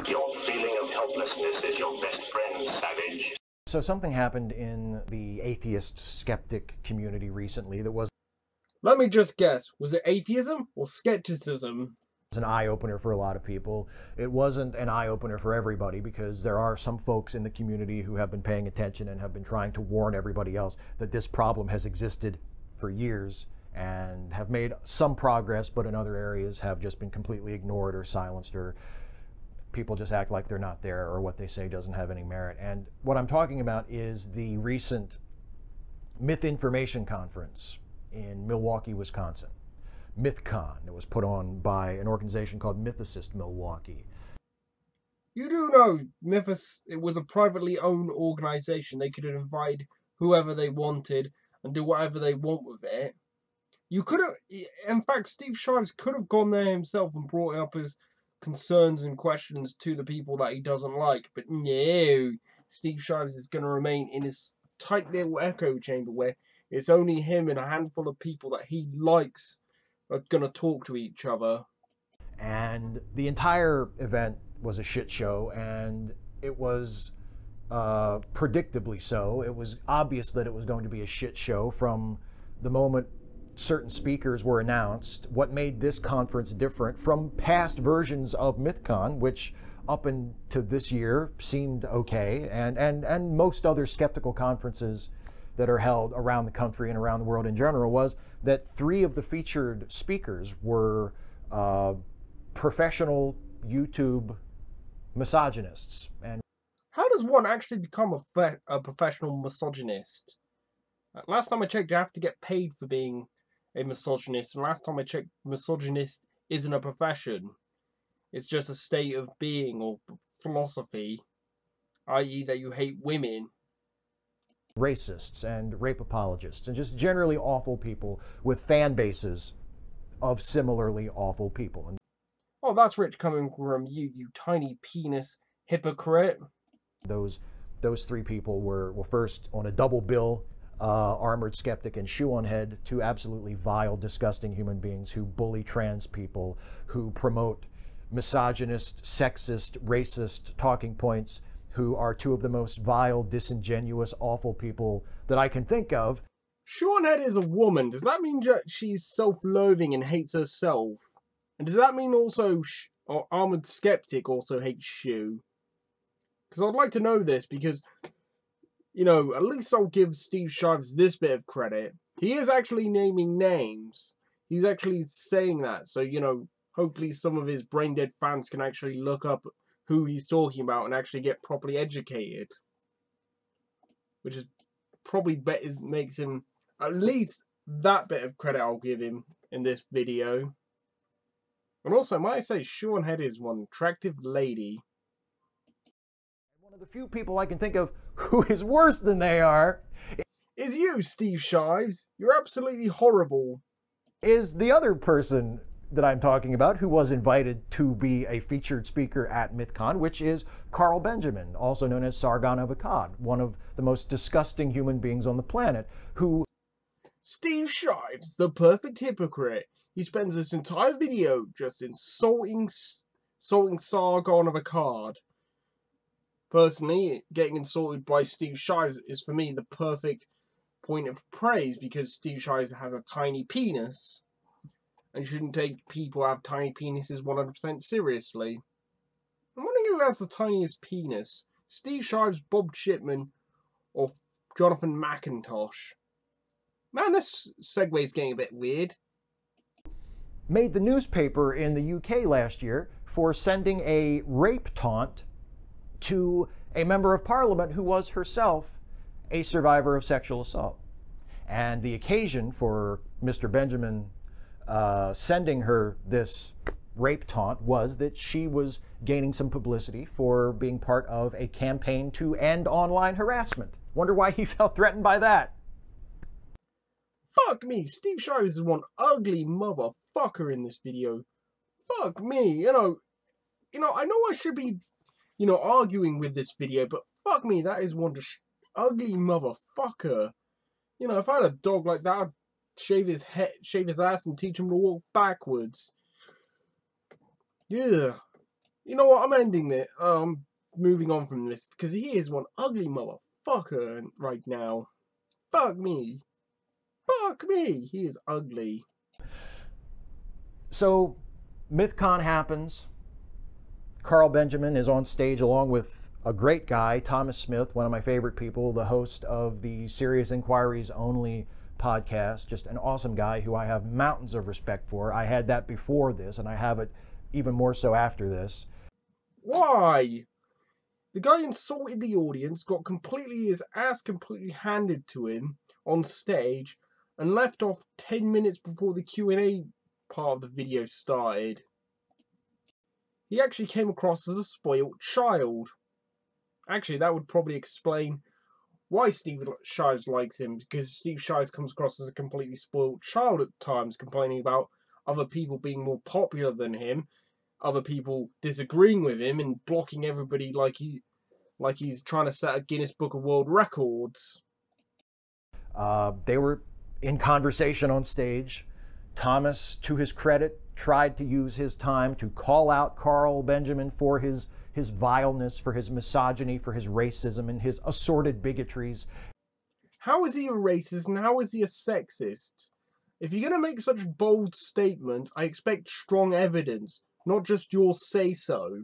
Your feeling of helplessness is your best friend, savage. So something happened in the atheist skeptic community recently that was Let me just guess, was it atheism or skepticism? an eye-opener for a lot of people. It wasn't an eye-opener for everybody because there are some folks in the community who have been paying attention and have been trying to warn everybody else that this problem has existed for years and have made some progress, but in other areas have just been completely ignored or silenced, or people just act like they're not there, or what they say doesn't have any merit. And what I'm talking about is the recent Myth Information Conference in Milwaukee, Wisconsin. MythCon. It was put on by an organization called Mythicist Milwaukee. You do know Mythos, it was a privately owned organization. They could have invited whoever they wanted and do whatever they want with it. You could have, in fact, Steve Shives could have gone there himself and brought up his concerns and questions to the people that he doesn't like. But no, Steve Shives is going to remain in his tight little echo chamber where it's only him and a handful of people that he likes are going to talk to each other. And the entire event was a shit show, and it was predictably so. It was obvious that it was going to be a shit show from the moment certain speakers were announced. What made this conference different from past versions of MythCon, which up into this year seemed okay, and most other skeptical conferences that are held around the country and around the world in general, was that 3 of the featured speakers were professional YouTube misogynists. And how does one actually become a professional misogynist? Last time I checked, you have to get paid for being a misogynist, and last time I checked, misogynist isn't a profession. It's just a state of being or philosophy, i.e. that you hate women. Racists and rape apologists and just generally awful people with fan bases of similarly awful people. And oh, that's rich coming from you, you tiny penis hypocrite. Those 3 people were first on a double bill, armored skeptic and shoe on head, 2 absolutely vile, disgusting human beings who bully trans people, who promote misogynist, sexist, racist talking points, who are 2 of the most vile, disingenuous, awful people that I can think of. Seanhead is a woman. Does that mean that she's self-loathing and hates herself? And does that mean also Armored Skeptic also hates Shoe? Because I'd like to know this, because, you know, at least I'll give Steve Shives this bit of credit. He is actually naming names. He's actually saying that. So, you know, hopefully some of his brain-dead fans can actually look up who he's talking about and actually get properly educated. Which is probably makes him, at least that bit of credit I'll give him in this video. And also, might I say, Seanhead is one attractive lady. One of the few people I can think of who is worse than they are is you, Steve Shives. You're absolutely horrible. Is the other person that I'm talking about who was invited to be a featured speaker at MythCon, which is Carl Benjamin, also known as Sargon of Akkad, one of the most disgusting human beings on the planet, who... Steve Shives, the perfect hypocrite. He spends this entire video just insulting Sargon of Akkad. Personally, getting insulted by Steve Shives is for me the perfect point of praise, because Steve Shives has a tiny penis. And you shouldn't take people who have tiny penises 100% seriously. I'm wondering who has the tiniest penis. Steve Shives, Bob Chipman, or Jonathan McIntosh. Man, this segue's getting a bit weird. Made the newspaper in the UK last year for sending a rape taunt to a member of parliament who was herself a survivor of sexual assault. And the occasion for Mr. Benjamin sending her this rape taunt was that she was gaining some publicity for being part of a campaign to end online harassment. Wonder why he felt threatened by that. Fuck me, Steve Shives is one ugly motherfucker in this video. Fuck me, you know, I know I should be, arguing with this video, but fuck me, that is one just ugly motherfucker. You know, if I had a dog like that, I'd shave his head, shave his ass, and teach him to walk backwards. Yeah. You know what? I'm ending it. Moving on from this because he is one ugly motherfucker right now. Fuck me. Fuck me. He is ugly. So, MythCon happens. Carl Benjamin is on stage along with a great guy, Thomas Smith, one of my favorite people, the host of the Serious Inquiries Only podcast. Just an awesome guy who I have mountains of respect for. I had that before this, and I have it even more so after this. Why? The guy insulted the audience, got his ass completely handed to him on stage, and left off 10 minutes before the Q&A part of the video started. He actually came across as a spoilt child. Actually, that would probably explain why Steve Shives likes him, because Steve Shives comes across as a completely spoilt child at times, complaining about other people being more popular than him, other people disagreeing with him, and blocking everybody like he's trying to set a Guinness Book of World Records. They were in conversation on stage. Thomas, to his credit, tried to use his time to call out Carl Benjamin for his vileness, for his misogyny, for his racism, and his assorted bigotries. How is he a racist and how is he a sexist? If you're going to make such bold statements, I expect strong evidence, not just your say-so.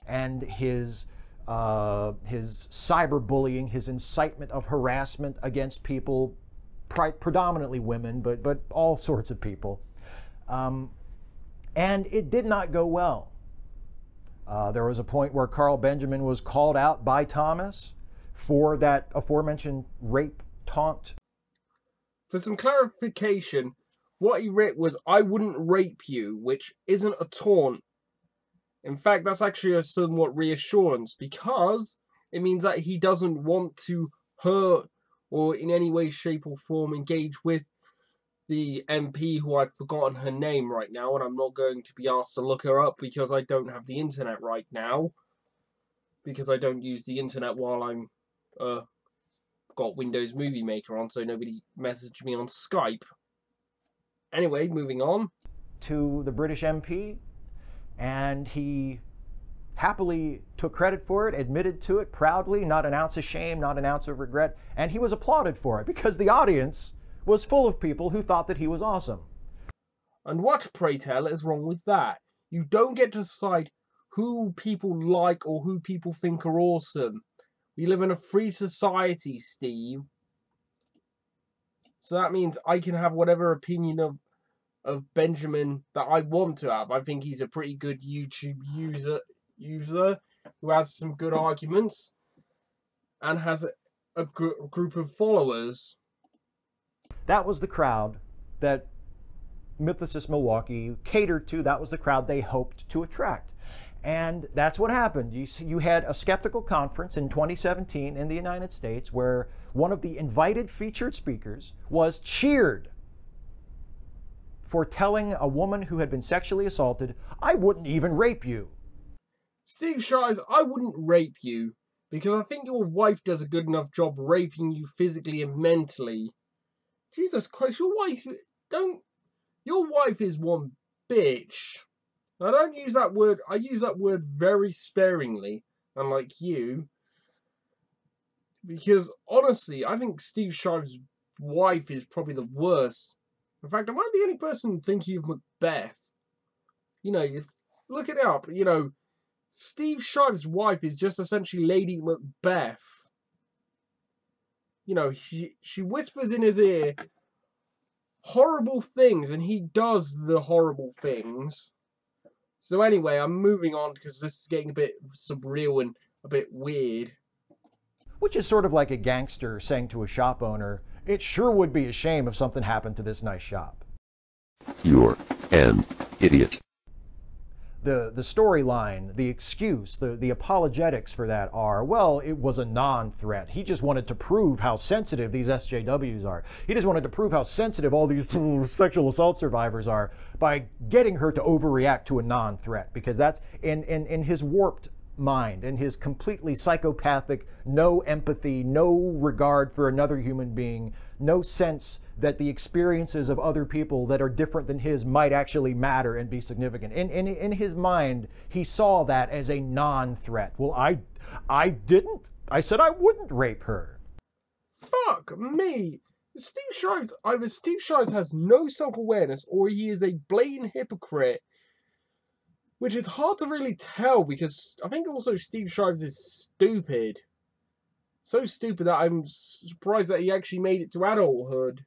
And his cyberbullying, his incitement of harassment against people, predominantly women, but all sorts of people. And it did not go well. There was a point where Carl Benjamin was called out by Thomas for that aforementioned rape taunt. For some clarification, what he wrote was, "I wouldn't rape you," which isn't a taunt. In fact, that's actually a somewhat reassurance, because it means that he doesn't want to hurt or in any way, shape or form engage with the MP, who I've forgotten her name right now, and I'm not going to be asked to look her up because I don't have the internet right now. Because I don't use the internet while I'm got Windows Movie Maker on, so nobody messaged me on Skype. Anyway, moving on. To the British MP, and he happily took credit for it, admitted to it proudly, not an ounce of shame, not an ounce of regret, and he was applauded for it because the audience was full of people who thought that he was awesome. And what, pray tell, is wrong with that? You don't get to decide who people like or who people think are awesome. We live in a free society, Steve. So that means I can have whatever opinion of Benjamin that I want to have. I think he's a pretty good YouTube user who has some good arguments and has a group of followers. That was the crowd that Mythicist Milwaukee catered to. That was the crowd they hoped to attract. And that's what happened. You had a skeptical conference in 2017 in the United States where one of the invited featured speakers was cheered for telling a woman who had been sexually assaulted, "I wouldn't even rape you." Steve Shives, I wouldn't rape you because I think your wife does a good enough job raping you physically and mentally. Jesus Christ, your wife is one bitch. I don't use that word, I use that word very sparingly, unlike you. Because, honestly, I think Steve Shives' wife is probably the worst. In fact, am I the only person thinking of Macbeth? You know, you look it up, you know, Steve Shives' wife is just essentially Lady Macbeth. You know, she whispers in his ear horrible things, and he does the horrible things. So anyway, I'm moving on because this is getting a bit surreal and a bit weird. Which is sort of like a gangster saying to a shop owner, "It sure would be a shame if something happened to this nice shop." You're an idiot. The storyline, the excuse, the apologetics for that are, well, it was a non-threat. He just wanted to prove how sensitive these SJWs are. He just wanted to prove how sensitive all these sexual assault survivors are by getting her to overreact to a non-threat, because that's in his warped mind and his completely psychopathic, no empathy, no regard for another human being, no sense that the experiences of other people that are different than his might actually matter and be significant. In his mind, he saw that as a non-threat. Well, I didn't. I said I wouldn't rape her. Fuck me. Either Steve Shives has no self-awareness or he is a blatant hypocrite. Which is hard to really tell because I think also Steve Shives is stupid. So stupid that I'm surprised that he actually made it to adulthood.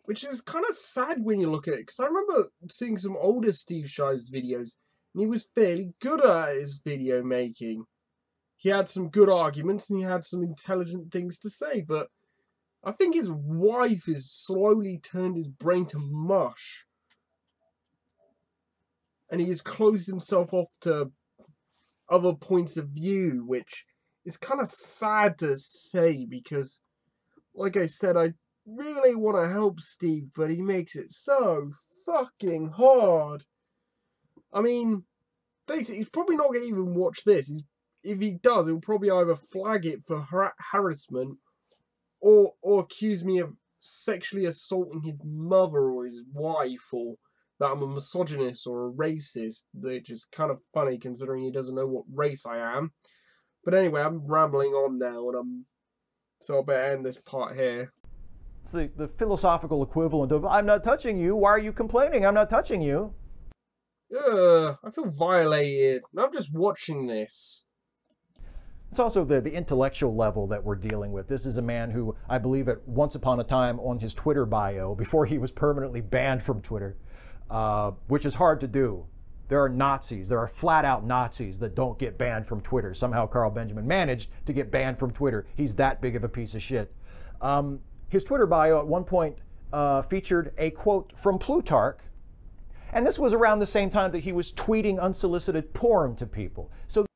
Which is kind of sad when you look at it, because I remember seeing some older Steve Shives videos, and he was fairly good at his video making. He had some good arguments, and he had some intelligent things to say, but I think his wife has slowly turned his brain to mush. And he has closed himself off to other points of view, which is kind of sad to say, because, like I said, I really want to help Steve, but he makes it so fucking hard. I mean, basically, he's probably not going to even watch this. If he does, he'll probably either flag it for harassment or accuse me of sexually assaulting his mother or his wife, or that I'm a misogynist or a racist, which is kind of funny considering he doesn't know what race I am. But anyway, I'm rambling on now, and so I better end this part here. It's the philosophical equivalent of, I'm not touching you, why are you complaining? I'm not touching you. Ugh, I feel violated. I'm just watching this. It's also the intellectual level that we're dealing with. This is a man who, I believe at once upon a time on his Twitter bio, before he was permanently banned from Twitter, which is hard to do. There are Nazis, there are flat-out Nazis that don't get banned from Twitter. Somehow Carl Benjamin managed to get banned from Twitter. He's that big of a piece of shit. His Twitter bio at one point featured a quote from Plutarch, and this was around the same time that he was tweeting unsolicited porn to people. So,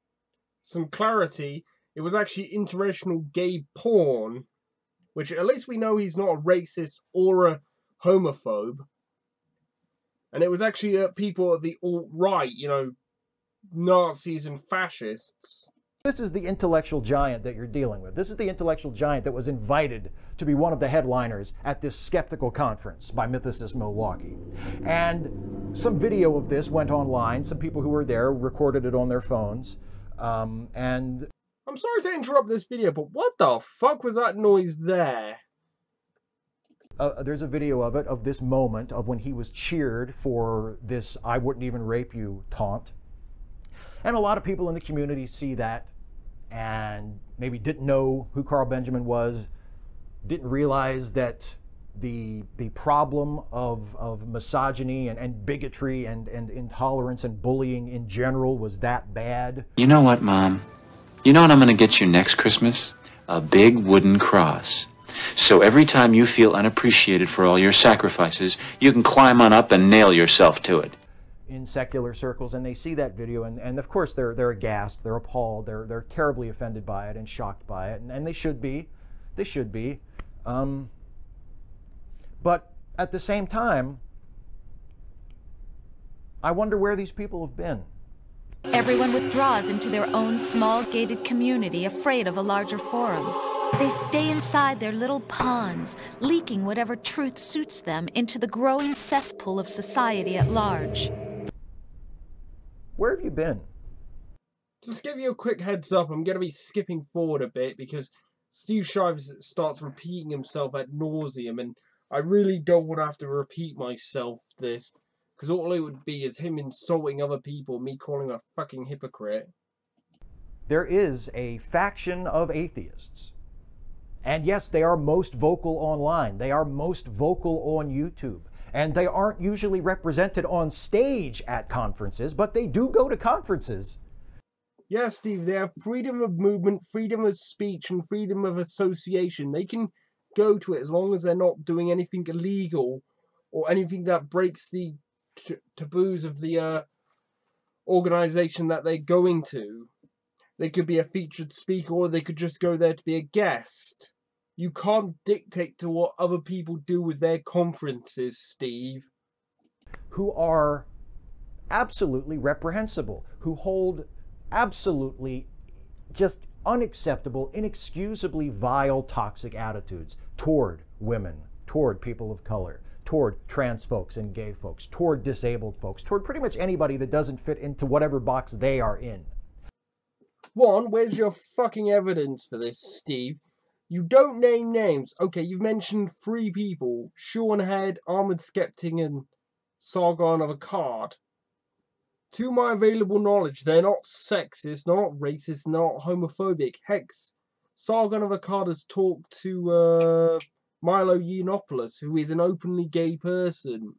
some clarity, it was actually interracial gay porn, which at least we know he's not a racist or a homophobe. And it was actually people at the alt-right, you know, Nazis and fascists. this is the intellectual giant that you're dealing with. This is the intellectual giant that was invited to be one of the headliners at this skeptical conference by Mythicist Milwaukee. And some video of this went online. Some people who were there recorded it on their phones. And I'm sorry to interrupt this video, but what the fuck was that noise there? there's a video of it, of this moment, of when he was cheered for this "I wouldn't even rape you" taunt. And a lot of people in the community see that and maybe didn't know who Carl Benjamin was, didn't realize that the problem of misogyny and bigotry and intolerance and bullying in general was that bad. You know what, Mom? You know what I'm going to get you next Christmas? A big wooden cross. So every time you feel unappreciated for all your sacrifices, you can climb on up and nail yourself to it. In secular circles, and they see that video, and of course they're aghast, they're appalled, they're terribly offended by it and shocked by it, and they should be. But at the same time, I wonder where these people have been. Everyone withdraws into their own small gated community, afraid of a larger forum. They stay inside their little ponds, leaking whatever truth suits them into the growing cesspool of society at large. Where have you been? Just give you a quick heads up, I'm going to be skipping forward a bit because Steve Shives starts repeating himself ad nauseum, and I really don't want to have to repeat myself this, because all it would be is him insulting other people, me calling him a fucking hypocrite. There is a faction of atheists. And yes, they are most vocal online. They are most vocal on YouTube. And they aren't usually represented on stage at conferences, but they do go to conferences. Yeah, Steve, they have freedom of movement, freedom of speech, and freedom of association. They can go to it as long as they're not doing anything illegal or anything that breaks the taboos of the organization that they're going to. They could be a featured speaker, or they could just go there to be a guest. You can't dictate to what other people do with their conferences, Steve. Who are absolutely reprehensible, who hold absolutely just unacceptable, inexcusably vile, toxic attitudes toward women, toward people of color, toward trans folks and gay folks, toward disabled folks, toward pretty much anybody that doesn't fit into whatever box they are in. One, where's your fucking evidence for this, Steve? You don't name names. Okay, you've mentioned 3 people. Sean Head, Armored Skeptic, and Sargon of Akkad. To my available knowledge, they're not sexist, they're not racist, they're not homophobic. Heck, Sargon of Akkad has talked to Milo Yiannopoulos, who is an openly gay person.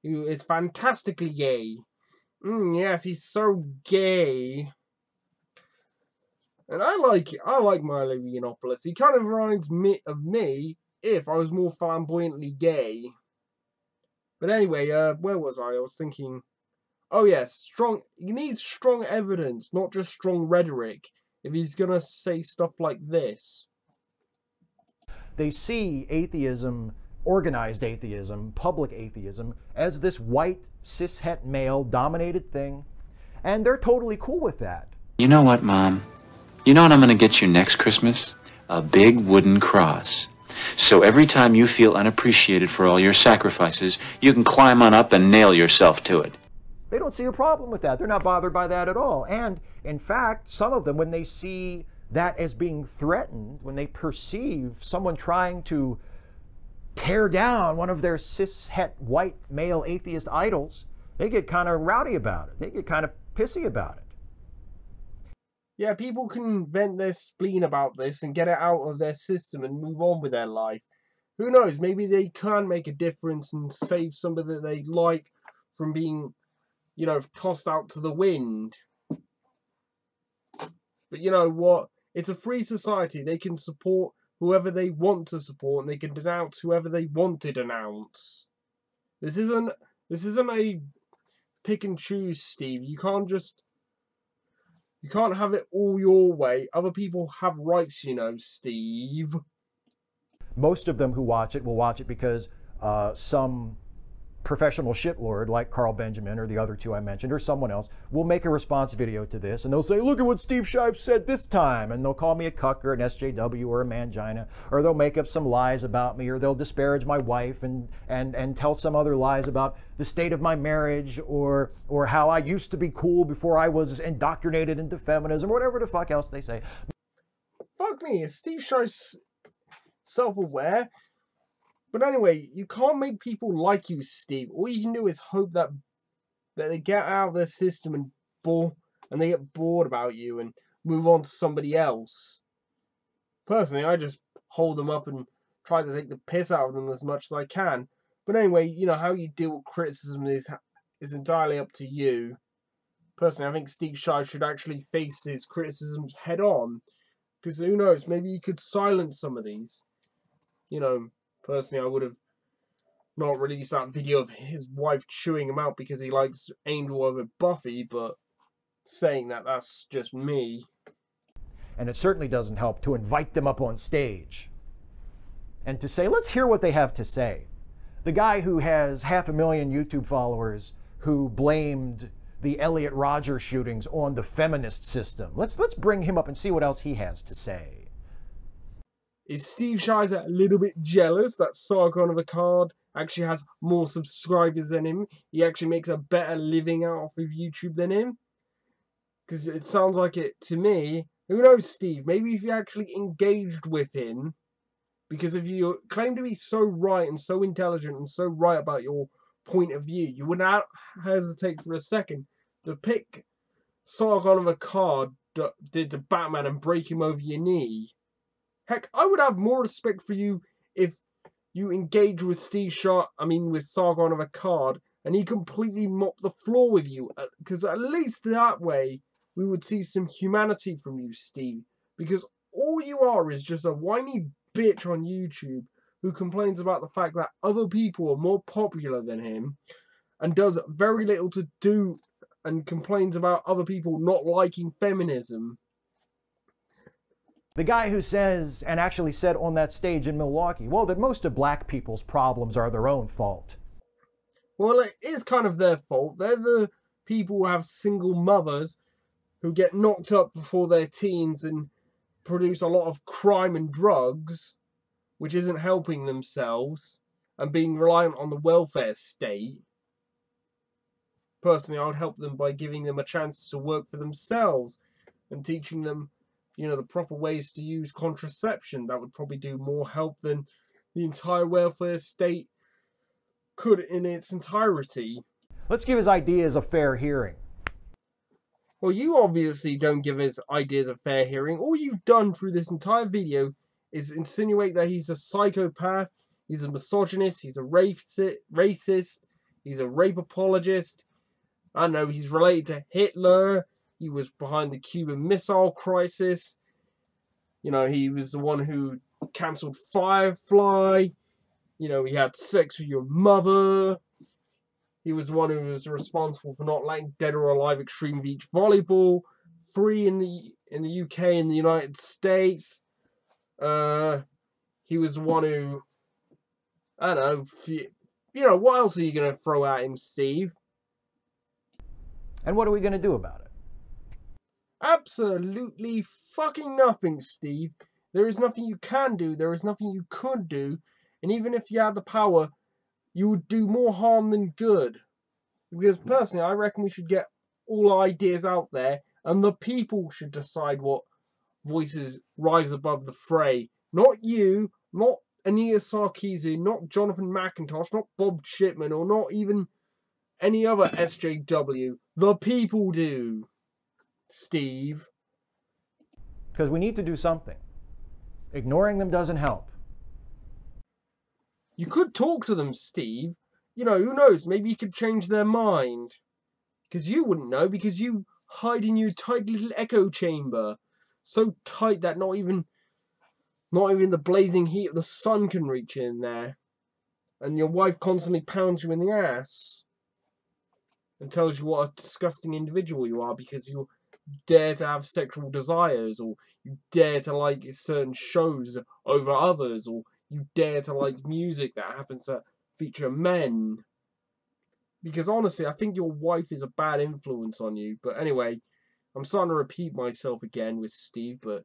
Who is fantastically gay. Yes, he's so gay. And I like Milo Yiannopoulos. He kind of reminds me of me if I was more flamboyantly gay. But anyway, where was I? I was thinking... Oh yes, he needs strong evidence, not just strong rhetoric, if he's gonna say stuff like this. They see atheism, organized atheism, public atheism, as this white, cishet male-dominated thing, and they're totally cool with that. You know what, Mom? You know what I'm going to get you next Christmas? A big wooden cross. So every time you feel unappreciated for all your sacrifices, you can climb on up and nail yourself to it. They don't see a problem with that. They're not bothered by that at all. And in fact, some of them, when they see that as being threatened, when they perceive someone trying to tear down one of their cishet white male atheist idols, they get kind of rowdy about it. They get kind of pissy about it. Yeah, people can vent their spleen about this and get it out of their system and move on with their life. Who knows, maybe they can make a difference and save somebody that they like from being, you know, tossed out to the wind. But you know what? It's a free society. They can support whoever they want to support, and they can denounce whoever they want to denounce. This isn't a pick and choose, Steve. You can't have it all your way. Other people have rights, you know, Steve. Most of them who watch it will watch it because some professional shitlord like Carl Benjamin or the other 2 I mentioned or someone else will make a response video to this, and they'll say, look at what Steve Shives said this time, and they'll call me a cuck or an SJW or a mangina, or they'll make up some lies about me, or they'll disparage my wife and tell some other lies about the state of my marriage, or how I used to be cool before I was indoctrinated into feminism, or whatever the fuck else they say. Fuck me, is Steve Shives self-aware? But anyway, you can't make people like you, Steve. All you can do is hope that they get out of their system and they get bored about you and move on to somebody else. Personally, I just hold them up and try to take the piss out of them as much as I can. But anyway, you know, how you deal with criticism is entirely up to you. Personally, I think Steve Shives should actually face his criticisms head on. Because who knows, maybe he could silence some of these. You know, personally, I would have not released that video of his wife chewing him out because he likes Angel over Buffy, but saying that, that's just me. And it certainly doesn't help to invite them up on stage and to say, let's hear what they have to say. The guy who has 500,000 YouTube followers who blamed the Elliot Rodger shootings on the feminist system. Let's bring him up and see what else he has to say. Is Steve Shives a little bit jealous that Sargon of Akkad actually has more subscribers than him? He actually makes a better living out of YouTube than him? Because it sounds like it to me. Who knows, Steve? Maybe if you actually engaged with him, because if you claim to be so right and so intelligent and so right about your point of view, you would not hesitate for a second to pick Sargon of Akkad did to Batman and break him over your knee. Heck, I would have more respect for you if you engage with with Sargon of Akkad, and he completely mopped the floor with you. Because at least that way, we would see some humanity from you, Steve. Because all you are is just a whiny bitch on YouTube who complains about the fact that other people are more popular than him, and does very little to do, and complains about other people not liking feminism. The guy who says, and actually said on that stage in Milwaukee, well, that most of black people's problems are their own fault. Well, it is kind of their fault. They're the people who have single mothers who get knocked up before their teens and produce a lot of crime and drugs, which isn't helping themselves, and being reliant on the welfare state. Personally, I would help them by giving them a chance to work for themselves and teaching them, the proper ways to use contraception. That would probably do more help than the entire welfare state could in its entirety. Let's give his ideas a fair hearing. Well, you obviously don't give his ideas a fair hearing. All you've done through this entire video is insinuate that he's a psychopath, he's a misogynist, he's a racist, he's a rape apologist. I know he's related to Hitler. He was behind the Cuban Missile Crisis. He was the one who cancelled Firefly. He had sex with your mother. He was the one who was responsible for not letting Dead or Alive Extreme Beach Volleyball free in the UK and the United States. He was the one who, I don't know, what else are you going to throw at him, Steve? And what are we going to do about it? Absolutely fucking nothing, Steve. There is nothing you can do. There is nothing you could do. And even if you had the power, you would do more harm than good. Because personally, I reckon we should get all ideas out there, and the people should decide what voices rise above the fray. Not you, not Anita Sarkeesian, not Jonathan McIntosh, not Bob Shipman, or not even any other SJW. The people do, Steve. Because we need to do something. Ignoring them doesn't help. You could talk to them, Steve. Who knows? Maybe you could change their mind. Because you wouldn't know, because you hide in your tight little echo chamber. So tight that not even the blazing heat of the sun can reach in there. And your wife constantly pounds you in the ass. And tells you what a disgusting individual you are because you dare to have sexual desires, or you dare to like certain shows over others, or you dare to like music that happens to feature men. Because honestly, I think your wife is a bad influence on you. But anyway, I'm starting to repeat myself again with Steve, but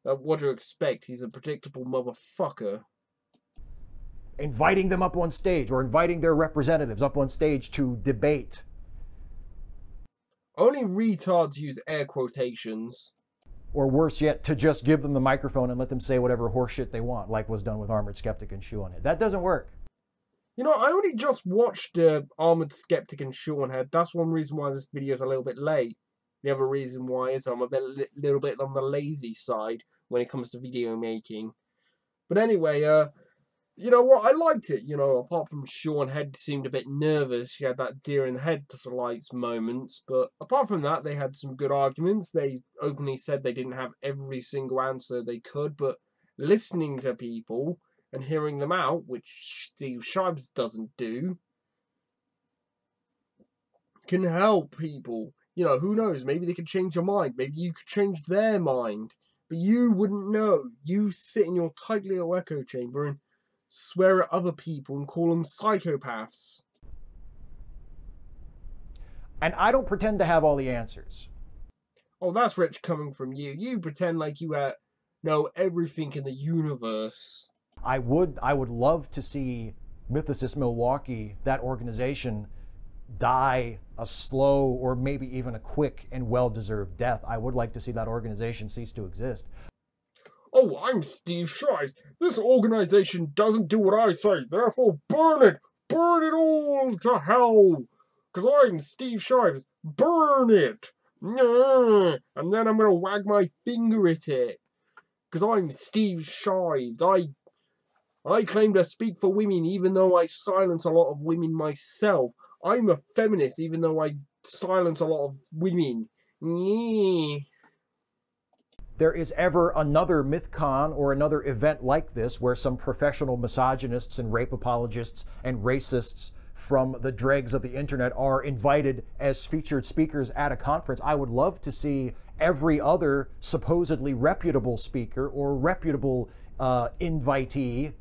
what do you expect? He's a predictable motherfucker. Inviting them up on stage, or inviting their representatives up on stage to debate. Only retards use air quotations. Or worse yet, to just give them the microphone and let them say whatever horseshit they want, like was done with Armored Skeptic and Shoeonhead. That doesn't work. I only just watched Armored Skeptic and Shoeonhead. That's one reason why this video is a little bit late. The other reason why is I'm a little bit on the lazy side when it comes to video making. But anyway, you know what? I liked it. Apart from Shoeonhead seemed a bit nervous. She had that deer in the headlights moments. But apart from that, they had some good arguments. They openly said they didn't have every single answer they could. But listening to people and hearing them out, which Steve Shives doesn't do, can help people. Who knows? Maybe they could change your mind. Maybe you could change their mind. But you wouldn't know. You sit in your tight little echo chamber and swear at other people and call them psychopaths. And I don't pretend to have all the answers. Oh, that's rich coming from you. You pretend like you know everything in the universe. I would love to see Mythicist Milwaukee, that organization, die a slow or maybe even a quick and well-deserved death. I would like to see that organization cease to exist. Oh, I'm Steve Shives. This organization doesn't do what I say, therefore burn it! Burn it all to hell! Because I'm Steve Shives. Burn it! And then I'm going to wag my finger at it. Because I'm Steve Shives. I claim to speak for women even though I silence a lot of women myself. I'm a feminist even though I silence a lot of women. There is ever another MythCon or another event like this where some professional misogynists and rape apologists and racists from the dregs of the internet are invited as featured speakers at a conference, I would love to see every other supposedly reputable speaker or reputable invitee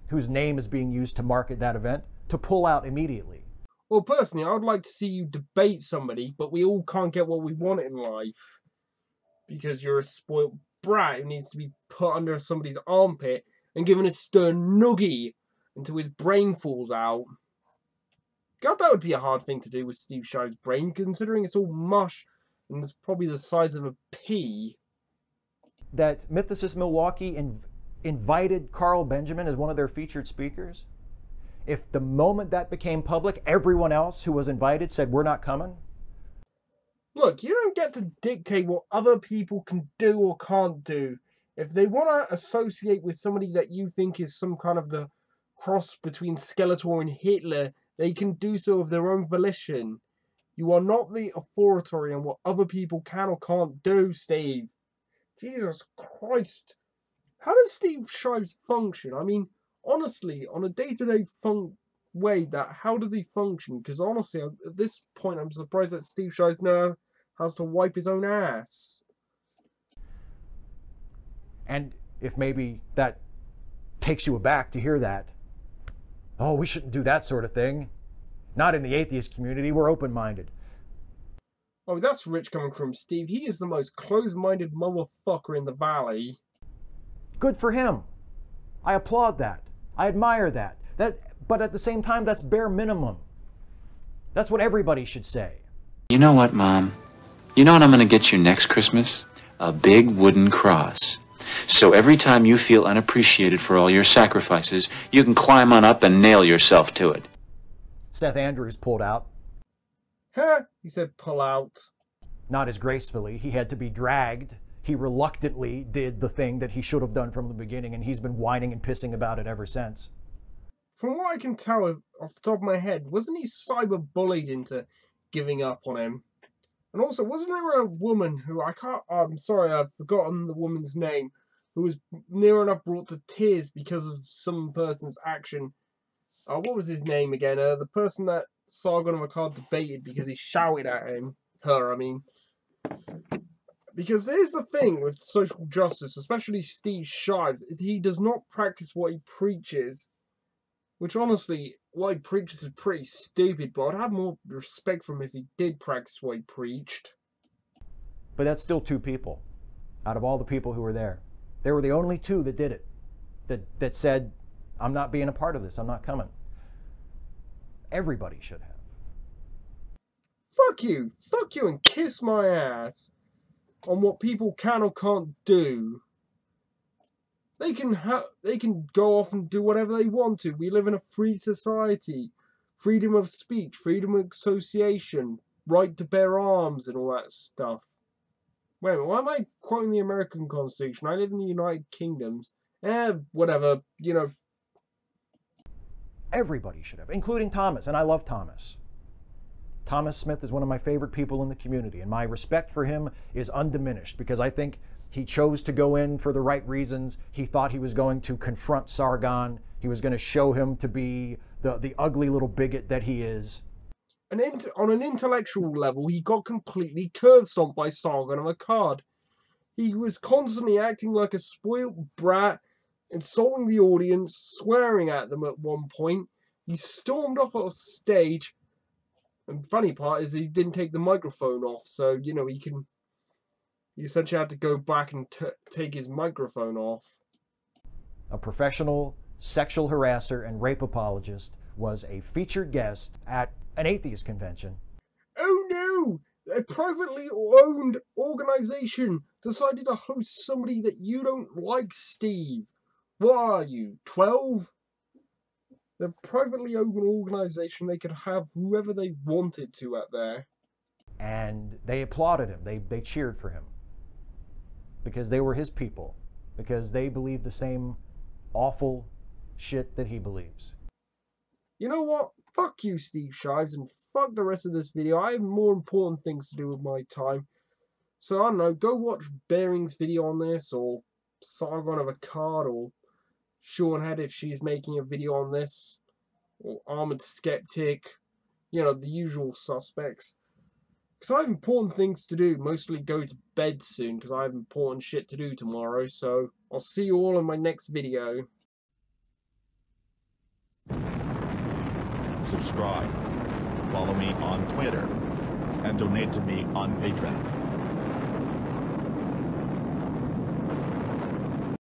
whose name is being used to market that event to pull out immediately. Well, personally, I would like to see you debate somebody, but we all can't get what we want in life. Because you're a spoiled brat who needs to be put under somebody's armpit and given a stern noogie until his brain falls out. God, that would be a hard thing to do with Steve Shive's brain, considering it's all mush and it's probably the size of a pea. That Mythicist Milwaukee invited Carl Benjamin as one of their featured speakers. If the moment that became public, everyone else who was invited said, "We're not coming." Look, you don't get to dictate what other people can do or can't do. If they want to associate with somebody that you think is some kind of the cross between Skeletor and Hitler, they can do so of their own volition. You are not the authority on what other people can or can't do, Steve. Jesus Christ. How does Steve Shives function? I mean, honestly, on a day-to-day way, how does he function? Because honestly, at this point, I'm surprised that Steve Shives now has to wipe his own ass. And if maybe that takes you aback to hear that, oh, we shouldn't do that sort of thing. Not in the atheist community, we're open-minded. Oh, that's rich coming from Steve. He is the most closed-minded motherfucker in the valley. Good for him. I applaud that. I admire that. But at the same time, that's bare minimum. That's what everybody should say. You know what, Mom? You know what I'm going to get you next Christmas? A big wooden cross. So every time you feel unappreciated for all your sacrifices, you can climb on up and nail yourself to it. Seth Andrews pulled out. Huh? He said pull out. Not as gracefully. He had to be dragged. He reluctantly did the thing that he should have done from the beginning, and he's been whining and pissing about it ever since. From what I can tell off the top of my head, wasn't he cyber-bullied into giving up on him? And also, wasn't there a woman who I'm sorry, I've forgotten the woman's name, who was near enough brought to tears because of some person's action? What was his name again? The person that Sargon of Akkad debated because he shouted at him. Her, I mean. Because here's the thing with social justice, especially Steve Shives, is he does not practice what he preaches. Which honestly, what he preaches is pretty stupid, but I'd have more respect for him if he did practice what he preached. But that's still two people out of all the people who were there. They were the only two that did it. That said, I'm not being a part of this, I'm not coming. Everybody should have. Fuck you and kiss my ass on what people can or can't do. They can go off and do whatever they want to. We live in a free society. Freedom of speech, freedom of association, right to bear arms and all that stuff. Wait a minute, why am I quoting the American Constitution? I live in the United Kingdom. Whatever, you know. Everybody should have, including Thomas, and I love Thomas. Thomas Smith is one of my favorite people in the community, and my respect for him is undiminished because I think he chose to go in for the right reasons. He thought he was going to confront Sargon. He was going to show him to be the ugly little bigot that he is. And on an intellectual level, he got completely curb-stomped by Sargon of Akkad. He was constantly acting like a spoiled brat, insulting the audience, swearing at them at one point. He stormed off of stage. And the funny part is he didn't take the microphone off, so, you know, he essentially had to go back and take his microphone off. A professional sexual harasser and rape apologist was a featured guest at an atheist convention. Oh no! A privately owned organization decided to host somebody that you don't like, Steve. What are you, 12? The privately owned organization, they could have whoever they wanted to out there. And they applauded him. They cheered for him. Because they were his people. Because they believed the same awful shit that he believes. You know what? Fuck you, Steve Shives, and fuck the rest of this video. I have more important things to do with my time. So, I don't know, go watch Bearing's video on this, or Sargon of Akkad, or Seanhead if she's making a video on this, or Armored Skeptic, you know, the usual suspects. Because I have important things to do, mostly go to bed soon, because I have important shit to do tomorrow, so I'll see you all in my next video. Subscribe. follow me on Twitter and donate to me on Patreon.